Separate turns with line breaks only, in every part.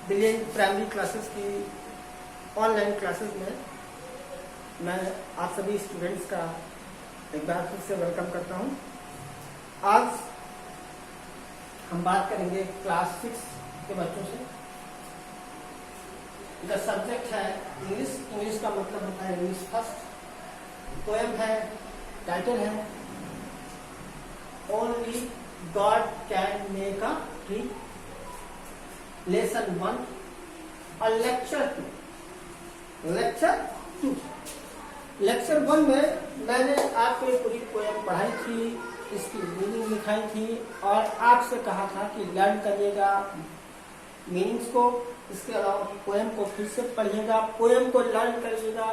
Brilliant primary classes की online classes में मैं आप सभी स्टूडेंट्स का एक बार फिर से वेलकम करता हूं। आज हम बात करेंगे क्लास 6 के बच्चों से। इनका सब्जेक्ट है इंग्लिश। इंग्लिश का मतलब होता है इंग्लिश फर्स्ट। पोएम है, टाइटल है only God can make a tree, lesson 1 और लेक्चर 2। लेक्चर 1 में मैंने आपको एक पूरी पोएम पढ़ाई थी, इसकी मीनिंग लिखाई थी और आपसे कहा था कि लर्न करिएगा मीनिंग्स को। इसके अलावा पोएम को फिर से पढ़िएगा, पोएम को लर्न करिएगा।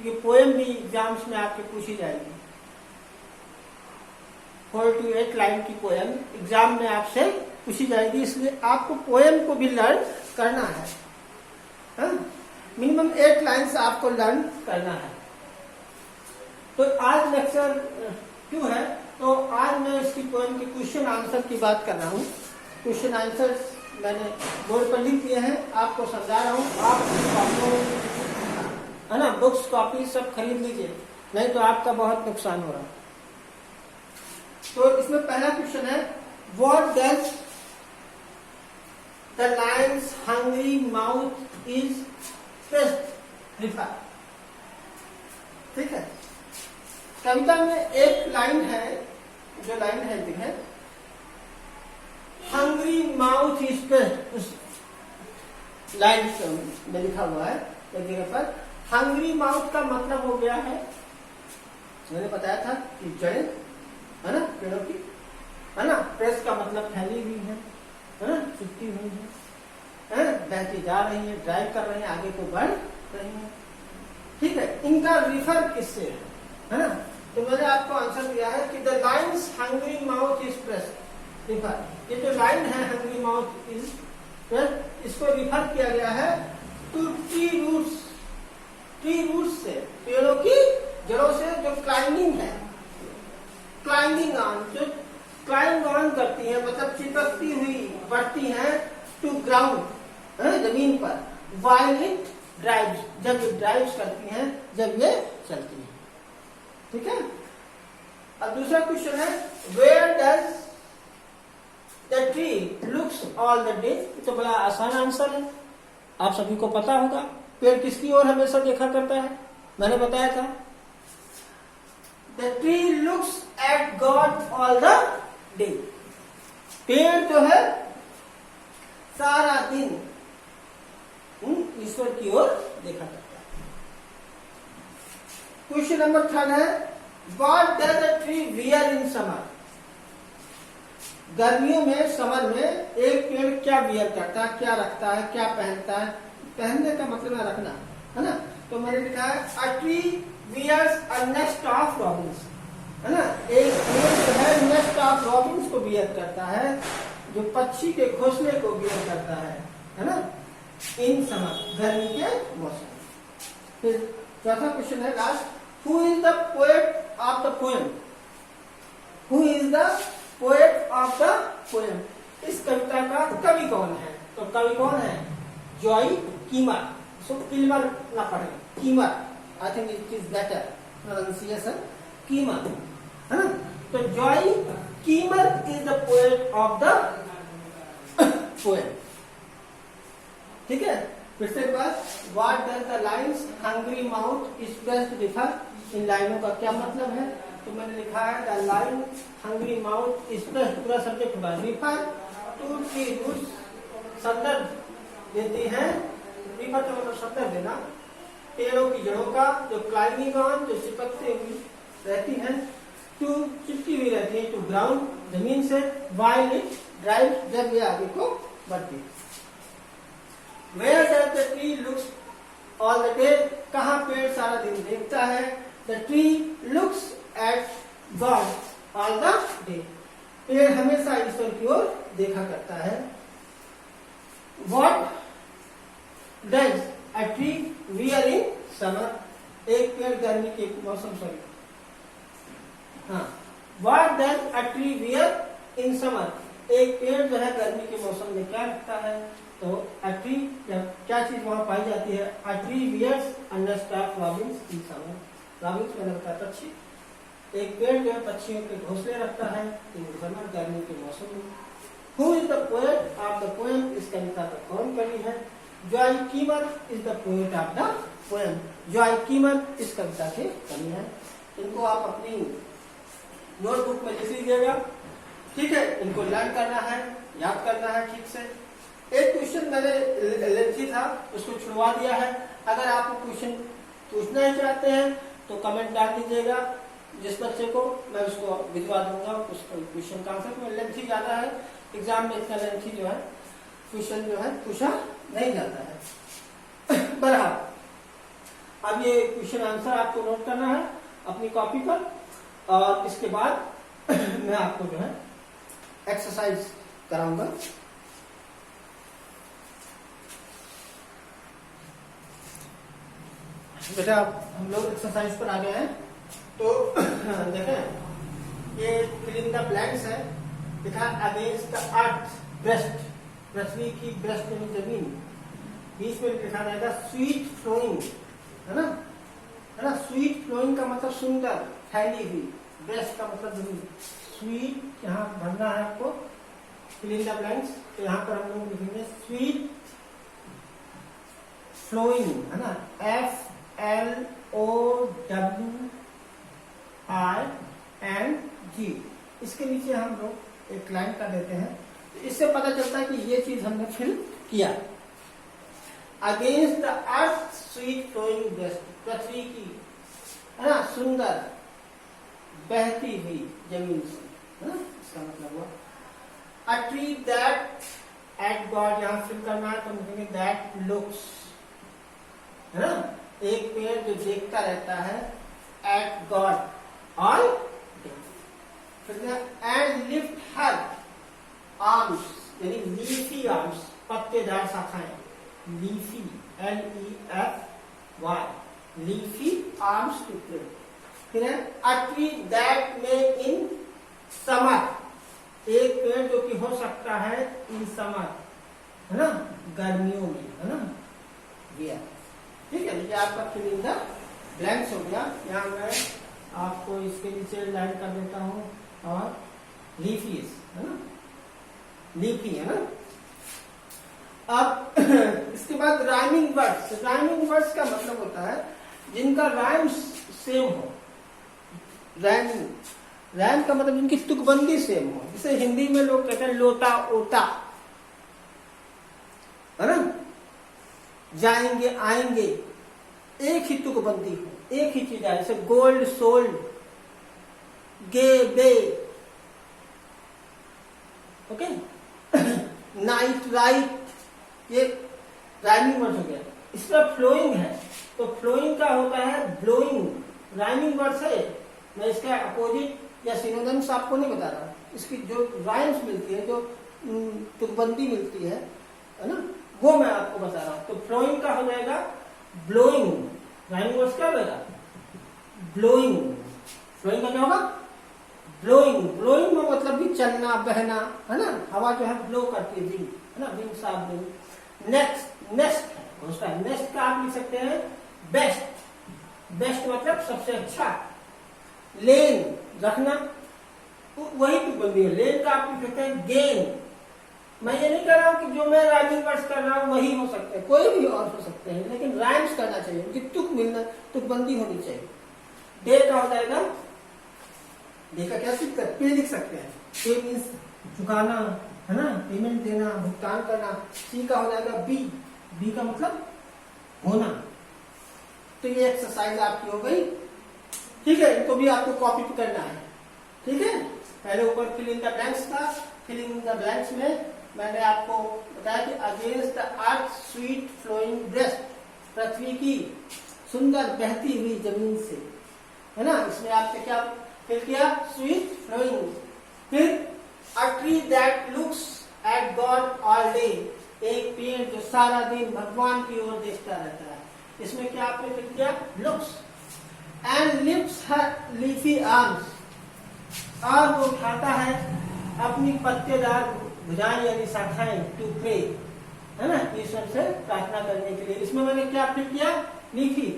ये पोएम भी एग्जाम्स में आपके पूछी जाएगी। 4 to 8 लाइन की पोएम एग्जाम में आपसे पूछी जाएगी, इसलिए आपको पोएम को भी लर्न करना है। मिनिमम 8 लाइन्स आपको लर्न करना है। तो आज लेक्चर 2 है, तो आज मैं इसकी पोएम के क्वेश्चन आंसर की बात कर रहा हूँ। क्वेश्चन आंसर मैंने बोर्ड पर लिख दिए हैं, आपको समझा रहा हूँ। आप है ना, बुक्स कॉपी सब खरीद लीजिए, नहीं तो आपका बहुत नुकसान हो रहा है। तो इसमें पहला क्वेश्चन है, what does the Lions hungry mouth is pressed refer. ठीक है, कविता में एक लाइन है, जो लाइन है है हंग्री माउथ इज प्रेस्ड। उस लाइन में लिखा हुआ है एक जगह पर हंग्री माउथ का मतलब हो गया है, मैंने बताया था कि जड़ें है ना पेड़ों की, है ना। प्रेस का मतलब फैली हुई है ना, चुपती हुई है, बहती जा रही है, ड्राइव कर रहे हैं, आगे को बढ़ रही है। ठीक है, इनका रिफर किससे है ना। तो मैंने आपको आंसर दिया है कि the lines hungry mouth is pressed refer. ये जो लाइन है हंग्री माउथ इज प्रेस्ड, इसको रिफर किया गया है to tree roots. Tree roots से, पेड़ों की जड़ों से जो क्लाइंबिंग है, क्लाइंबिंग ऑन, जो क्लाइंब ऑन करती है, मतलब चिपकती हुई बढ़ती है टू ग्राउंड, जमीन पर। व्हाइल इट ड्राइव्स, जब ये ड्राइव्स करती हैं, जब ये चलती है। ठीक है। अब दूसरा क्वेश्चन है, where does the tree looks all the day. तो बड़ा आसान आंसर है, आप सभी को पता होगा। पेड़ किसकी ओर हमेशा देखा करता है, मैंने बताया था। The tree looks at God all the day. पेड़ जो है सारा दिन ईश्वर की ओर देखा करता है। क्वेश्चन नंबर 3 है, What does a tree wear in summer? गर्मियों में, समर में एक पेड़ क्या वियर करता है, क्या रखता है, क्या पहनता है। पहनने का मतलब है रखना, है ना। तो मैंने लिखा है a tree wears a nest of robins, है ना। एक पेड़ जो है नेस्ट ऑफ रॉबिन्स को वियर करता है, जो पक्षी के घोंसले को वियर करता है ना, इन समर, गर्मी के मौसम। फिर चौथा क्वेश्चन है last, who is the poet of the poem. Who is the poet of the poem. इस कविता का कवि कौन है। तो कवि कौन है, जॉय कीमर। सो किल्मर ना पढ़े, Kilmer. I think it is better pronunciation, Kilmer, है ना। तो Joyce Kilmer is the poet of the poem. ठीक है। फिर से बात, what does the lines hungry mouth is pressed refer. इन लाइनों का क्या मतलब है। तो मैंने लिखा है the line hungry mouth is pressed, पूरा सब्जेक्ट होगा रिफर टू ट्री रूट्स, संदर्भ देती है। रिफर का मतलब संदर्भ देना, पेड़ों की जड़ों का, जो क्लाइंबिंग ऑन, जो चिपकते हुई रहती हैं, टू चिपकी हुई रहती है, टू ग्राउंड, जमीन से। व्हाइल इट ड्राइव, जब ये आगे को बढ़ती है। Where does the tree looks all the day. कहाँ पेड़ सारा दिन देखता है। The tree looks at God all the day. पेड़ हमेशा ईश्वर की ओर देखा करता है। What does a tree wear in summer। एक पेड़ गर्मी के मौसम, सॉरी हाँ। What does a tree wear in summer। एक पेड़ जो है गर्मी के मौसम में क्या रखता है, तो अ ट्री, क्या चीज वहां पाई जाती है, a tree wears a nest of robins in summer. Robins में लगता है पक्षी, एक पेड़ जो है पक्षियों के घोंसले रखता है इन समर, गर्मी के मौसम में। Who is the poet of the poem, इस कविता का कौन कवि है, Joy Kilmer is the poet of the poem. Joy Kiemer इस कविता के कवि है। इनको आप अपनी नोटबुक में लिख लीजिएगा, ठीक है। इनको लर्न करना है, याद करना है ठीक से। एक क्वेश्चन मैंने लेंथी था, उसको छुड़वा दिया है। अगर आप क्वेश्चन पूछना ही चाहते हैं तो कमेंट डाल दीजिएगा, जिस बच्चे को मैं उसको भिजवा दूंगा उसको क्वेश्चन का आंसर। लेंथी ज्यादा है, एग्जाम में इतना लेंथी जो है क्वेश्चन जो है पूछा नहीं जाता है। बराबर, अब ये क्वेश्चन आंसर आपको नोट करना है अपनी कॉपी पर, और इसके बाद मैं आपको जो है एक्सरसाइज कराऊंगा। बेटा हम लोग एक्सरसाइज पर आ गए हैं, तो देखें ये फिल इन द ब्लैंक्स है। लिखा अगेंस्ट द अर्थ ब्रेस्ट, पृथ्वी की ब्रेस्ट यानी जमीन, बीच में लिखा रहेगा स्वीट फ्लोइंग, है ना, है ना। स्वीट फ्लोइंग का मतलब सुंदर, फैली हुई, ब्रेस्ट का मतलब जमीन। स्वीट यहाँ भरना है आपको, फिल इन द ब्लैंक्स। तो यहाँ पर हम लोग लिखेंगे स्वीट फ्लोइंग, है ना, FLOWING। इसके नीचे हम लोग एक लाइन का देते हैं, तो इससे पता चलता है कि ये चीज हमने फिल किया। Against the earth sweet flowing breast, पृथ्वी की, है ना, सुंदर बहती हुई जमीन से, है ना, इसका मतलब हुआ। A tree that at God, यहाँ फिल करना है तो लिखेंगे दैट लुक्स, है ना, एक पेड़ जो देखता रहता है, at God all day. And lift her arms, यानी लीफी आर्म्स, पत्तेदार शाखाएं, leafy, LEFY, leafy arms to play. फिर है अ ट्री दैट में इन समर, एक पेड़ जो कि हो सकता है इन समर, है ना, गर्मियों में, है ना, वियर। ठीक है, ये आपका फिल इन द ब्लैंक्स हो गया। यहाँ मैं आपको इसके नीचे लाइन कर देता हूँ, और लीफी, है ना, लीफी, है ना। अब इसके बाद राइमिंग वर्ड्स। राइमिंग वर्ड्स का मतलब होता है जिनका राइम सेम हो। राइमिंग, राइम का मतलब जिनकी तुकबंदी सेम हो। जैसे हिंदी में लोग कहते हैं लोटा ओटा, है ना, जाएंगे आएंगे, एक ही तुकबंदी हो, एक ही चीज है। जैसे गोल्ड सोल्ड, गे बे, ओके, नाइट राइट, ये राइमिंग वर्ड हो गया। इसका फ्लोइंग है, तो फ्लोइंग का होता है ब्लोइंग। राइमिंग वर्ड है, मैं इसका अपोजिट या सिनोनिम्स आपको नहीं बता रहा, इसकी जो राइम्स मिलती है, जो तुकबंदी मिलती है ना, वो मैं आपको बता रहा हूं। तो फ्लोइंग का हो जाएगा ब्लोइंग। राइमिंग वर्ड्स क्या होगा, ब्लोइंग। फ्लोइंग का क्या होगा, ब्लोइंग। ब्लोइंग में मतलब भी चलना, बहना, है ना, हवा जो है ब्लो करती है, विंग, है ना, विंग साफ ब्लोइंग। नेक्स्ट, नेस्ट है उसका, नेस्ट का आप लिख सकते हैं बेस्ट। बेस्ट मतलब सबसे अच्छा। लेन, रखना, वही तुकबंदी है। लेन का आप लिख सकते हैं गेन। मैं ये नहीं कर रहा हूं कि जो मैं राइमिंग वर्ड्स कर रहा हूं वही हो सकते हैं, कोई भी और हो सकते हैं, लेकिन राइम्स करना चाहिए, उनकी तुक मिलना, तुकबंदी होनी चाहिए। डे का हो जाएगा, डे का क्या पे लिख सकते हैं, पे मीन्स चुकाना, है ना, पेमेंट देना, भुगतान करना। सी का हो जाएगा बी, बी का मतलब होना। तो ये एक्सरसाइज आपकी हो गई, ठीक है। इनको भी आपको कॉपी करना है, ठीक है। पहले ऊपर फिल इन द ब्लैंक्स था, फिल इन द ब्लैंक्स में मैंने आपको बताया कि against the earth sweet flowing breast, पृथ्वी की सुंदर बहती हुई जमीन से, है ना, इसमें आपने क्या फिल किया, स्वीट फ्लोइंग। फिर a tree that looks at God all day, एक पेड़ जो सारा दिन भगवान की ओर देखता रहता है, इसमें क्या आपने फिल किया, looks. And lifts her leafy arms, और वो उठाता है अपनी पत्तेदार भुजाएं यानी शाखाएं, टू प्रे, है ना, ईश्वर से प्रार्थना करने के लिए। इसमें मैंने क्या फिट किया, लीफी।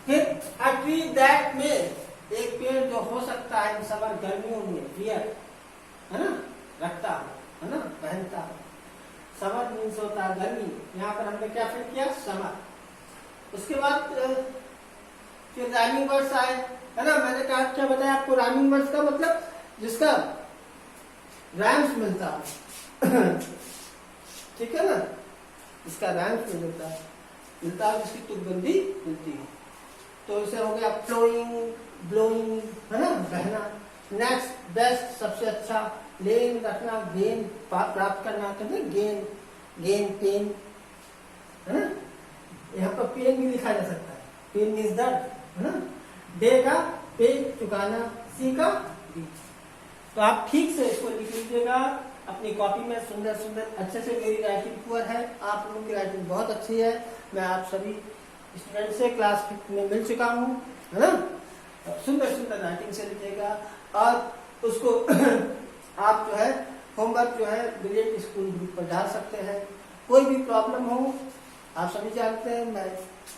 फिर अ ट्री दैट में, एक पेड़ जो हो सकता है समर गर्मियों में, वियर, है ना, रखता है ना, पहनता है। समर मीन्स होता है गर्मी, यहाँ पर हमने क्या फिट किया, समर। उसके बाद फिर राइमिंग वर्ड्स आए, है ना। मैंने कहा क्या बताया आपको, राइमिंग वर्ड्स का मतलब जिसका राइम्स मिलता है ठीक है ना, इसका राइम्स मिलता है, जिसकी तुकबंदी मिलती है। तो इसे हो गया फ्लोइंग, ब्लोइंग, है ना, बहना। नेक्स्ट, बेस्ट, सबसे अच्छा। लेन, रखना, गेन, प्राप्त करना, कहते हैं गेन, गेन, पेन, है ना। यहाँ पर पेन भी लिखा जा सकता है, पेन मीन्स दर्द, है ना। डे का पे, चुकाना, सी का बी। तो आप ठीक से इसको लिख लीजिएगा अपनी कॉपी में, सुंदर सुंदर अच्छे से। मेरी राइटिंग पुअर है, आप लोगों की राइटिंग बहुत अच्छी है। मैं आप सभी स्टूडेंट से क्लास 5 में मिल चुका हूँ, है ना। सुंदर सुंदर राइटिंग से लिखिएगा और उसको आप जो है होमवर्क जो है ब्रिलियंट स्कूल ग्रुप पर डाल सकते हैं। कोई भी प्रॉब्लम हो, आप सभी जानते हैं मैं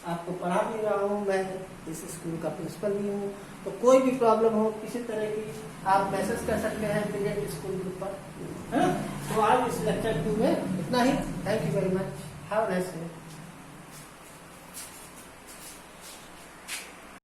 आपको पढ़ा भी रहा हूँ, मैं इस स्कूल का प्रिंसिपल भी हूँ। तो कोई भी प्रॉब्लम हो किसी तरह की, आप मैसेज कर सकते हैं ब्रिलियंट स्कूल ग्रुप पर, है ना। तो आज इस लेक्चर 2 में इतना ही। Thank you very much, have a nice day.